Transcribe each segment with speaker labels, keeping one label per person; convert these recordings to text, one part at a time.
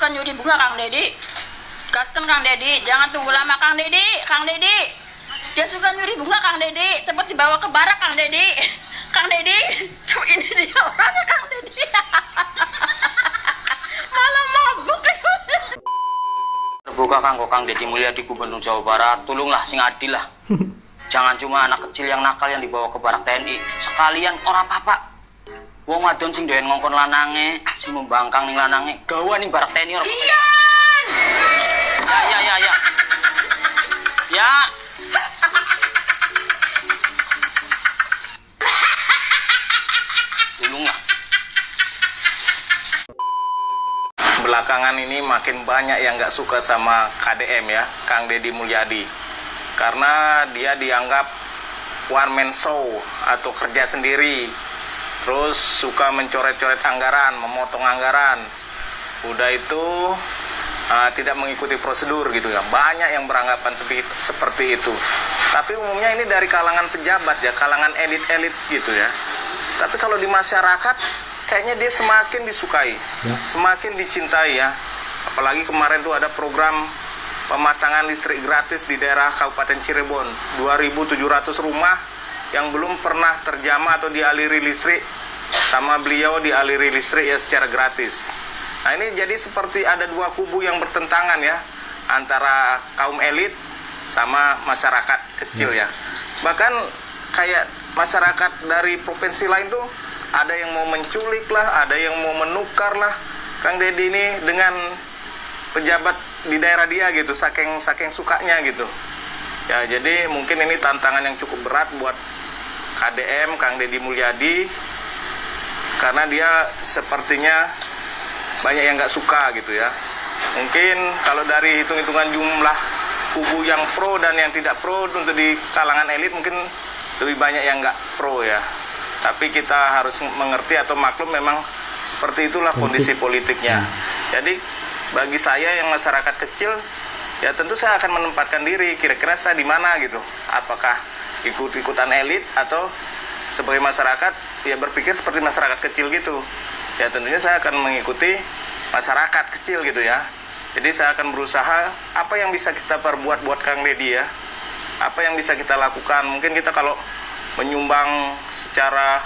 Speaker 1: suka nyuri bunga, Kang Deddy. Gaskan, Kang Deddy, jangan tunggu lama, Kang Deddy. Kang Deddy, dia suka nyuri bunga, Kang Deddy. Cepat dibawa ke barak, Kang Deddy. Kang Deddy, tuh ini dia orangnya, Kang Deddy. Malah mabuk.
Speaker 2: Terbuka Kang Deddy Mulyadi Gubernur Jawa Barat, tolonglah sing adil lah. Jangan cuma anak kecil yang nakal yang dibawa ke barak TNI. Sekalian orang papa. Wong wadon sing doyan ngongkon lanange, sing membangkang ning lanange, gawa ning barak TNI ora.
Speaker 1: Dian!
Speaker 2: Ya. Ya. Tolonglah.
Speaker 3: Belakangan ini makin banyak yang nggak suka sama KDM ya, Kang Deddy Mulyadi. Karena dia dianggap one man show atau kerja sendiri. Terus suka mencoret-coret anggaran, memotong anggaran. Udah itu tidak mengikuti prosedur gitu ya. Banyak yang beranggapan seperti itu. Tapi umumnya ini dari kalangan pejabat ya, kalangan elit-elit gitu ya. Tapi kalau di masyarakat kayaknya dia semakin disukai, semakin dicintai ya. Apalagi kemarin tuh ada program pemasangan listrik gratis di daerah Kabupaten Cirebon. 2.700 rumah yang belum pernah terjamah atau dialiri listrik, sama beliau dialiri listrik ya secara gratis. Nah ini jadi seperti ada dua kubu yang bertentangan ya, antara kaum elit sama masyarakat kecil ya. Bahkan kayak masyarakat dari provinsi lain tuh ada yang mau menculik lah, ada yang mau menukar lah Kang Deddy ini dengan pejabat di daerah dia gitu, saking sukanya gitu. Ya jadi mungkin ini tantangan yang cukup berat buat KDM Kang Deddy Mulyadi, karena dia sepertinya banyak yang nggak suka gitu ya. Mungkin kalau dari hitung-hitungan jumlah kubu yang pro dan yang tidak pro untuk di kalangan elit mungkin lebih banyak yang nggak pro ya. Tapi kita harus mengerti atau maklum memang seperti itulah kondisi politiknya. Jadi bagi saya yang masyarakat kecil, ya tentu saya akan menempatkan diri kira-kira saya di mana gitu. Apakah ikut-ikutan elit atau sebagai masyarakat ya berpikir seperti masyarakat kecil gitu. Ya tentunya saya akan mengikuti masyarakat kecil gitu ya. Jadi saya akan berusaha apa yang bisa kita perbuat buat Kang Deddy ya. Apa yang bisa kita lakukan. Mungkin kita kalau menyumbang secara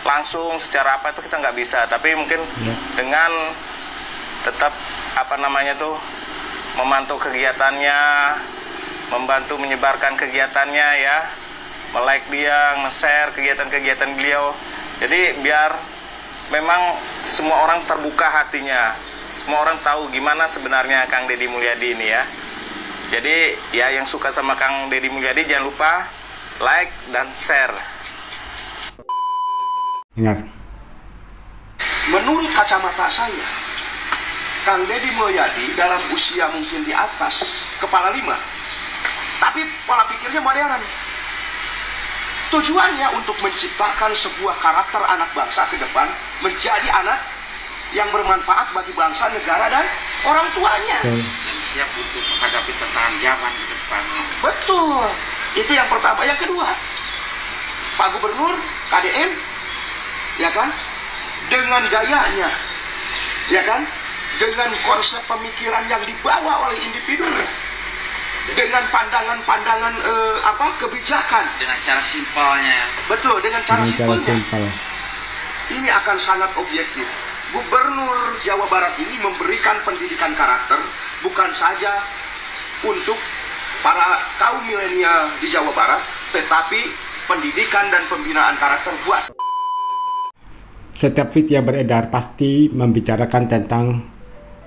Speaker 3: langsung, secara apa itu kita nggak bisa. Tapi mungkin dengan tetap memantau kegiatannya, membantu menyebarkan kegiatannya ya, like dia, nge-share kegiatan-kegiatan beliau. Jadi biar memang semua orang terbuka hatinya, semua orang tahu gimana sebenarnya Kang Deddy Mulyadi ini ya. Jadi ya yang suka sama Kang Deddy Mulyadi jangan lupa like dan share.
Speaker 4: Ingat.
Speaker 5: Menurut kacamata saya, Kang Deddy Mulyadi dalam usia mungkin di atas kepala 5, tapi pola pikirnya modern. Tujuannya untuk menciptakan sebuah karakter anak bangsa ke depan, menjadi anak yang bermanfaat bagi bangsa, negara, dan orang tuanya.
Speaker 6: Siap untuk menghadapi tantangan zaman di depan.
Speaker 5: Betul, itu yang pertama. Yang kedua, Pak Gubernur KDM, ya kan, dengan gayanya, ya kan, dengan konsep pemikiran yang dibawa oleh individunya, dengan pandangan-pandangan kebijakan,
Speaker 6: Dengan cara simpelnya.
Speaker 5: betul, dengan cara simpelnya, ini akan sangat objektif. Gubernur Jawa Barat ini memberikan pendidikan karakter bukan saja untuk para kaum milenial di Jawa Barat, tetapi pendidikan dan pembinaan karakter buat
Speaker 4: Setiap feed yang beredar pasti membicarakan tentang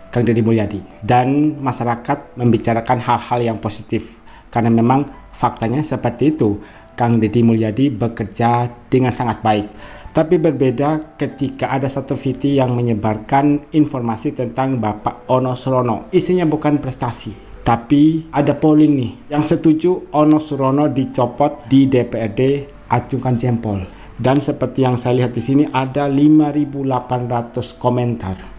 Speaker 4: Kang Deddy Mulyadi, dan masyarakat membicarakan hal-hal yang positif karena memang faktanya seperti itu. Kang Deddy Mulyadi bekerja dengan sangat baik. Tapi berbeda ketika ada satu VT yang menyebarkan informasi tentang Bapak Ono Surono. Isinya bukan prestasi, tapi ada polling nih. Yang setuju Ono Surono dicopot di DPRD, acungkan jempol. Dan seperti yang saya lihat di sini ada 5.800 komentar.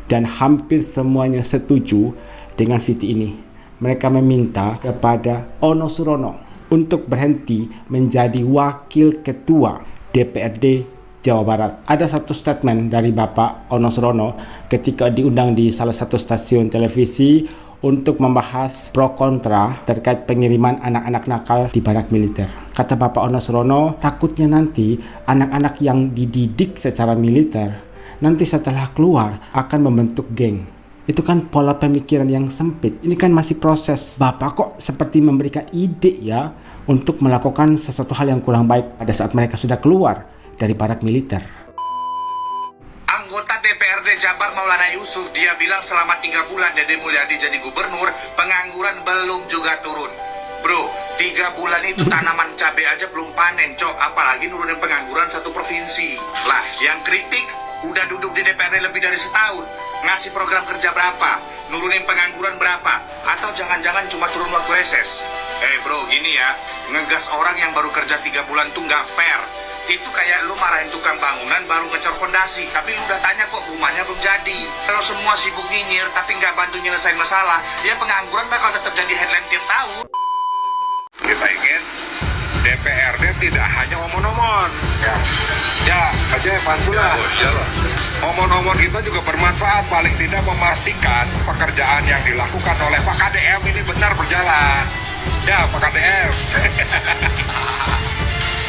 Speaker 4: Dan hampir semuanya setuju dengan VT ini. Mereka meminta kepada Ono Surono untuk berhenti menjadi wakil ketua DPRD Jawa Barat. Ada satu statement dari Bapak Ono Surono ketika diundang di salah satu stasiun televisi untuk membahas pro kontra terkait pengiriman anak-anak nakal di barak militer. Kata Bapak Ono Surono, takutnya nanti anak-anak yang dididik secara militer nanti setelah keluar akan membentuk geng. Itu kan pola pemikiran yang sempit. Ini kan masih proses. Bapak kok seperti memberikan ide ya untuk melakukan sesuatu hal yang kurang baik pada saat mereka sudah keluar dari barak militer.
Speaker 6: Anggota DPRD Jabar Maulana Yusuf, dia bilang selama 3 bulan Deddy Mulyadi jadi gubernur, pengangguran belum juga turun. Bro, 3 bulan itu tanaman cabai aja belum panen, Cok. Apalagi nurunin pengangguran satu provinsi. Lah, yang kritik udah duduk di DPRD lebih dari setahun. Ngasih program kerja berapa? Nurunin pengangguran berapa? Atau jangan-jangan cuma turun waktu reses? Bro, gini ya, ngegas orang yang baru kerja 3 bulan tuh nggak fair. Itu kayak lu marahin tukang bangunan baru ngecor pondasi, tapi lu udah tanya kok rumahnya belum jadi. Kalau semua sibuk nyinyir tapi nggak bantu nyelesain masalah, ya pengangguran bakal tetap jadi headline tiap tahun.
Speaker 7: Kita ingin DPRD tidak hanya omon-omon. Ya, aja pantulah. Omon-omon kita juga bermanfaat, paling tidak memastikan pekerjaan yang dilakukan oleh Pak KDM ini benar berjalan. Ya, Pak KDM.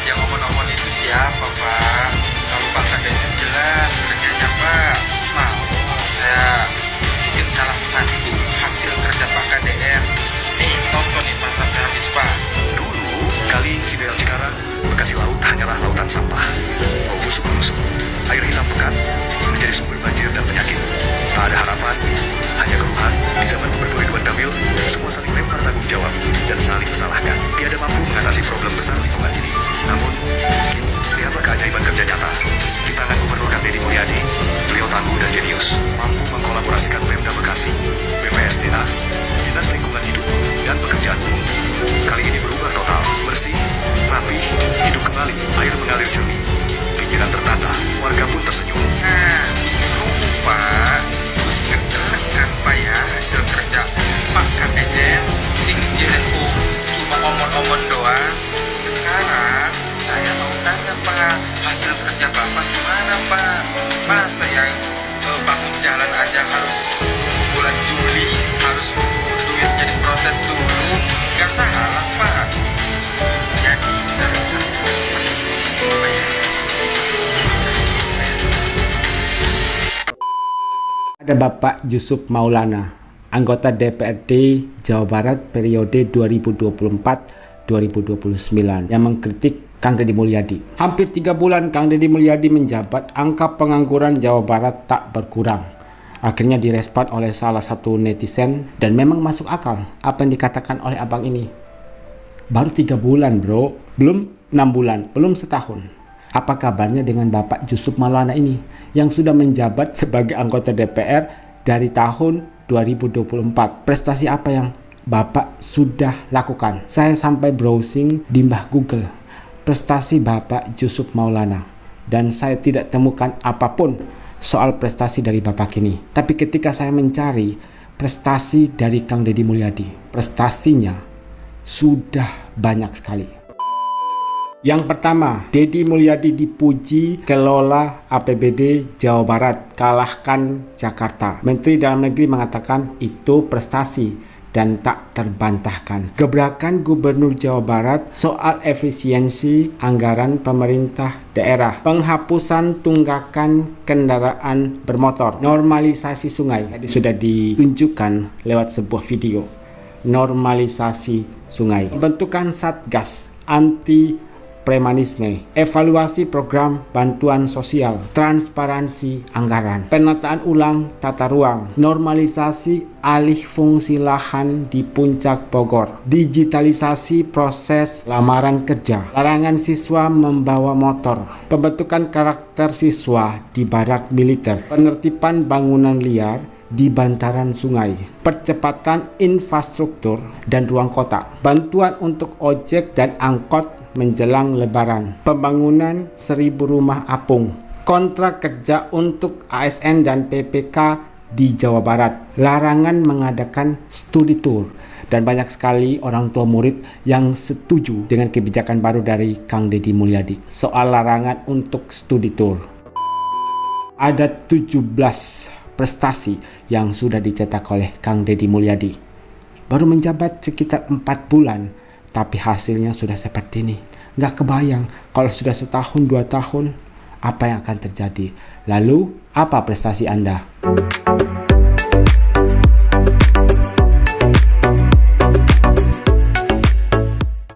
Speaker 6: Yang omon-omon itu siapa, Pak? Kalau Pak KDM jelas kerjanya, Pak. Mau saya bikin salah satu hasil kerja Pak KDM. Nih, tonton nih Pak sampai habis, Pak.
Speaker 8: Dulu, kali Ciberang Cikarang, Bekasi Laut hanyalah lautan sampah. Mau busuk-busuk, air hitam pekat, menjadi sumber banjir dan penyakit. Tak ada harapan, hanya keluhan. Di zaman Gubernur Ridwan Kamil, semua saling lempar tanggung jawab dan saling salahkan. Tiada mampu mengatasi problem besar lingkungan ini. Namun, kini lihatlah keajaiban kerja nyata. Di tangan Gubernur Kang Deddy Mulyadi, beliau tangguh dan jenius, mampu mengkolaborasikan Pemda Bekasi, BPSDA, Dinas Lingkungan Hidup, dan Pekerjaan Umum. Kali ini berubah total, bersih, rapi, hidup kembali, air mengalir jernih. Pikiran tertata, warga pun tersenyum.
Speaker 6: Nah, seru, Pak. Terus kedeleng kan, Pak ya, hasil kerja Pak KDM. Sing jirenku cuma omon-omon doang. Sekarang saya mau tanya, Pak, hasil kerja Bapak gimana, Pak? Masa yang bangun jalan aja harus bulan Juli, harus duitnya diproses dulu? Gak salah, Pak. Jadi saya
Speaker 4: Ada Bapak Yusuf Maulana, anggota DPRD Jawa Barat periode 2024-2029 yang mengkritik Kang Deddy Mulyadi. Hampir 3 bulan Kang Deddy Mulyadi menjabat, angka pengangguran Jawa Barat tak berkurang. Akhirnya direspon oleh salah satu netizen dan memang masuk akal apa yang dikatakan oleh abang ini. Baru 3 bulan bro, belum 6 bulan, belum setahun. Apa kabarnya dengan Bapak Yusuf Maulana ini yang sudah menjabat sebagai anggota DPR dari tahun 2024? Prestasi apa yang Bapak sudah lakukan? Saya sampai browsing di mbah Google prestasi Bapak Yusuf Maulana dan saya tidak temukan apapun soal prestasi dari Bapak ini. Tapi ketika saya mencari prestasi dari Kang Deddy Mulyadi, prestasinya sudah banyak sekali. Yang pertama, Deddy Mulyadi dipuji kelola APBD Jawa Barat, kalahkan Jakarta. Menteri Dalam Negeri mengatakan itu prestasi dan tak terbantahkan. Gebrakan Gubernur Jawa Barat soal efisiensi anggaran pemerintah daerah, penghapusan tunggakan kendaraan bermotor, normalisasi sungai. Tadi sudah ditunjukkan lewat sebuah video. Normalisasi sungai, pembentukan Satgas anti premanisme, evaluasi program bantuan sosial, transparansi anggaran, penataan ulang tata ruang, normalisasi alih fungsi lahan di Puncak Bogor, digitalisasi proses lamaran kerja, larangan siswa membawa motor, pembentukan karakter siswa di barak militer, penertiban bangunan liar di bantaran sungai, percepatan infrastruktur dan ruang kota, bantuan untuk ojek dan angkot menjelang lebaran, pembangunan 1000 rumah apung, kontrak kerja untuk ASN dan PPK di Jawa Barat, larangan mengadakan studi tour Dan banyak sekali orang tua murid yang setuju dengan kebijakan baru dari Kang Deddy Mulyadi soal larangan untuk studi tour. Ada 17 prestasi yang sudah dicetak oleh Kang Deddy Mulyadi. Baru menjabat sekitar 4 bulan, tapi hasilnya sudah seperti ini. Nggak kebayang kalau sudah setahun 2 tahun, apa yang akan terjadi. Lalu, apa prestasi Anda?